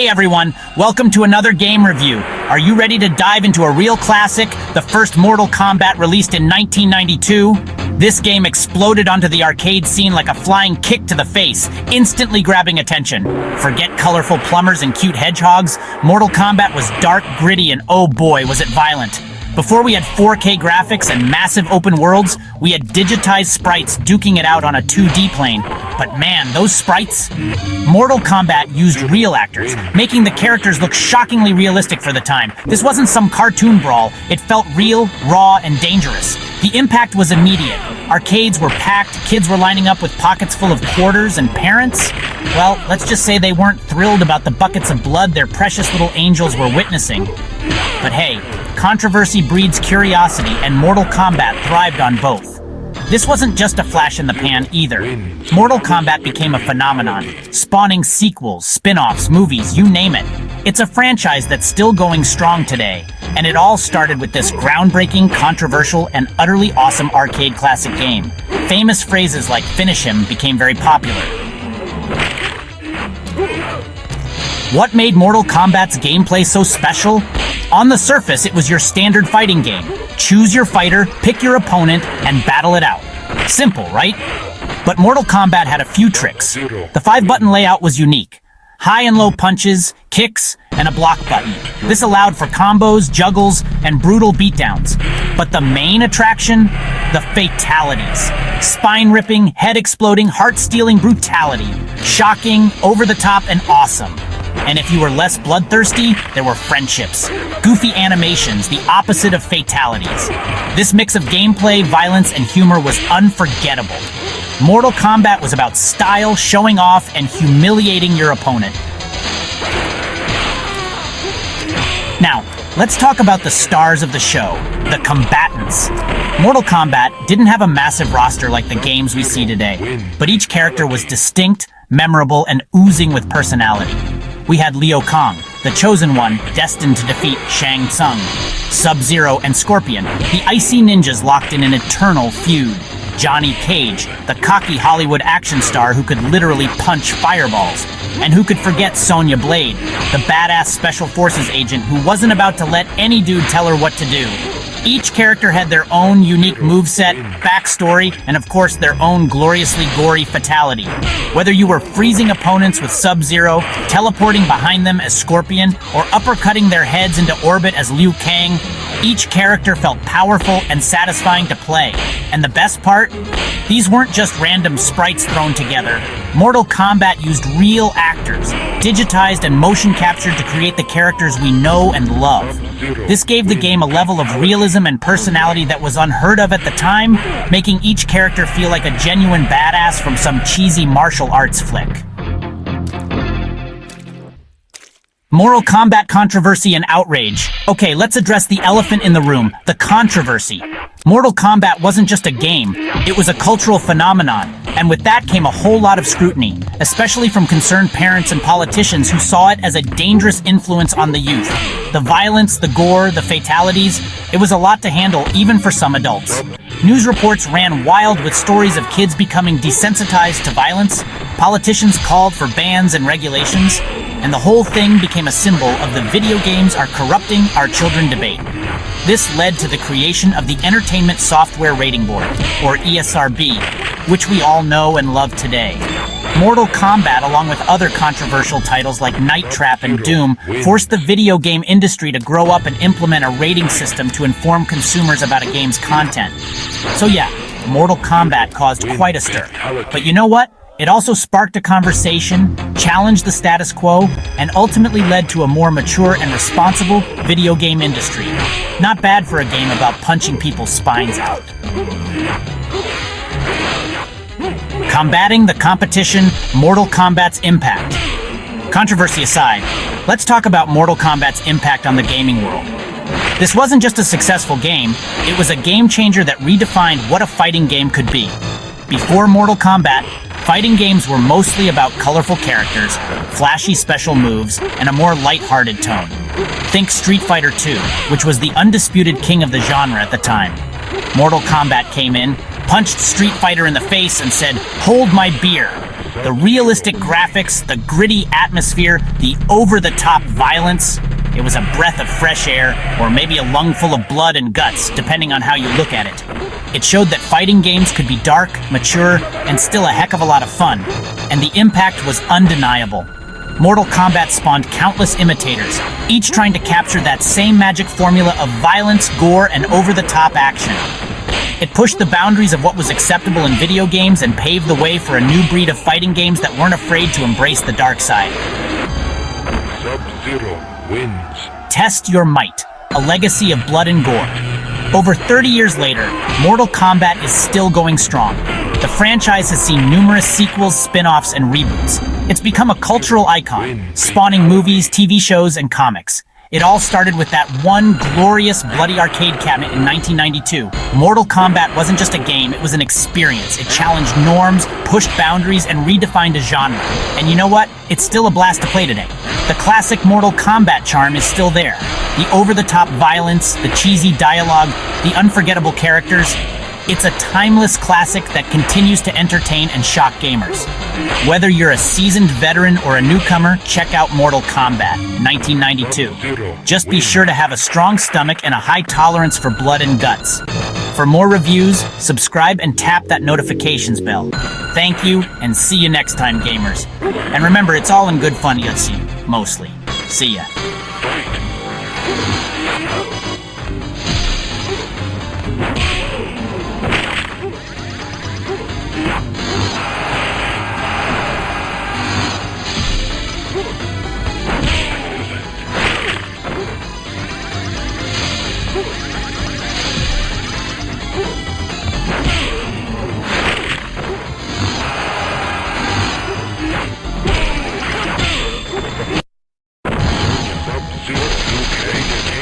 Hey everyone, welcome to another game review. Are you ready to dive into a real classic, the first Mortal Kombat released in 1992? This game exploded onto the arcade scene like a flying kick to the face, instantly grabbing attention. Forget colorful plumbers and cute hedgehogs, Mortal Kombat was dark, gritty, and oh boy, was it violent. Before we had 4K graphics and massive open worlds, we had digitized sprites duking it out on a 2D plane. But man, those sprites... Mortal Kombat used real actors, making the characters look shockingly realistic for the time. This wasn't some cartoon brawl, it felt real, raw, and dangerous. The impact was immediate. Arcades were packed, kids were lining up with pockets full of quarters, and parents, well, let's just say they weren't thrilled about the buckets of blood their precious little angels were witnessing. But hey, controversy breeds curiosity, and Mortal Kombat thrived on both. This wasn't just a flash in the pan either. Mortal Kombat became a phenomenon, spawning sequels, spin-offs, movies, you name it. It's a franchise that's still going strong today, and it all started with this groundbreaking, controversial, and utterly awesome arcade classic game. Famous phrases like "finish him" became very popular. What made Mortal Kombat's gameplay so special? On the surface, it was your standard fighting game. Choose your fighter, pick your opponent, and battle it out. Simple, right? But Mortal Kombat had a few tricks. The 5-button layout was unique. High and low punches, kicks, and a block button. This allowed for combos, juggles, and brutal beatdowns. But the main attraction? The fatalities. Spine-ripping, head-exploding, heart-stealing brutality. Shocking, over-the-top, and awesome. And if you were less bloodthirsty, there were friendships. Goofy animations, the opposite of fatalities. This mix of gameplay, violence, and humor was unforgettable. Mortal Kombat was about style, showing off, and humiliating your opponent. Now, let's talk about the stars of the show, the combatants. Mortal Kombat didn't have a massive roster like the games we see today, but each character was distinct, memorable, and oozing with personality. We had Liu Kang, the Chosen One, destined to defeat Shang Tsung. Sub-Zero and Scorpion, the icy ninjas locked in an eternal feud. Johnny Cage, the cocky Hollywood action star who could literally punch fireballs. And who could forget Sonya Blade, the badass special forces agent who wasn't about to let any dude tell her what to do. Each character had their own unique moveset, backstory, and of course their own gloriously gory fatality. Whether you were freezing opponents with Sub-Zero, teleporting behind them as Scorpion, or uppercutting their heads into orbit as Liu Kang, each character felt powerful and satisfying to play. And the best part? These weren't just random sprites thrown together. Mortal Kombat used real actors, digitized and motion captured to create the characters we know and love. This gave the game a level of realism and personality that was unheard of at the time, making each character feel like a genuine badass from some cheesy martial arts flick. Mortal Kombat controversy and outrage. Okay, let's address the elephant in the room, the controversy. Mortal Kombat wasn't just a game, it was a cultural phenomenon, and with that came a whole lot of scrutiny, especially from concerned parents and politicians who saw it as a dangerous influence on the youth. The violence, the gore, the fatalities, it was a lot to handle even for some adults. News reports ran wild with stories of kids becoming desensitized to violence, politicians called for bans and regulations, and the whole thing became a symbol of the video games are corrupting our children debate. This led to the creation of the Entertainment Software Rating Board, or ESRB, which we all know and love today. Mortal Kombat, along with other controversial titles like Night Trap and Doom, forced the video game industry to grow up and implement a rating system to inform consumers about a game's content. So yeah, Mortal Kombat caused quite a stir. But you know what? It also sparked a conversation, challenged the status quo, and ultimately led to a more mature and responsible video game industry. Not bad for a game about punching people's spines out. Combating the competition, Mortal Kombat's impact. Controversy aside, let's talk about Mortal Kombat's impact on the gaming world. This wasn't just a successful game, it was a game changer that redefined what a fighting game could be. Before Mortal Kombat, fighting games were mostly about colorful characters, flashy special moves, and a more light-hearted tone. Think Street Fighter II, which was the undisputed king of the genre at the time. Mortal Kombat came in, punched Street Fighter in the face, and said, "Hold my beer." The realistic graphics, the gritty atmosphere, the over-the-top violence. It was a breath of fresh air, or maybe a lungful of blood and guts, depending on how you look at it. It showed that fighting games could be dark, mature, and still a heck of a lot of fun. And the impact was undeniable. Mortal Kombat spawned countless imitators, each trying to capture that same magic formula of violence, gore, and over-the-top action. It pushed the boundaries of what was acceptable in video games and paved the way for a new breed of fighting games that weren't afraid to embrace the dark side. Sub-Zero wins. Test your might, a legacy of blood and gore. Over 30 years later, Mortal Kombat is still going strong. The franchise has seen numerous sequels, spin-offs, and reboots. It's become a cultural icon, spawning movies, TV shows, and comics. It all started with that one glorious bloody arcade cabinet in 1992. Mortal Kombat wasn't just a game, it was an experience. It challenged norms, pushed boundaries, and redefined a genre. And you know what? It's still a blast to play today. The classic Mortal Kombat charm is still there. The over-the-top violence, the cheesy dialogue, the unforgettable characters. It's a timeless classic that continues to entertain and shock gamers. Whether you're a seasoned veteran or a newcomer, check out Mortal Kombat 1992. Just be sure to have a strong stomach and a high tolerance for blood and guts. For more reviews, subscribe and tap that notifications bell. Thank you, and see you next time, gamers. And remember, it's all in good fun, you'll see. Mostly. See ya. Sub-Zero UK.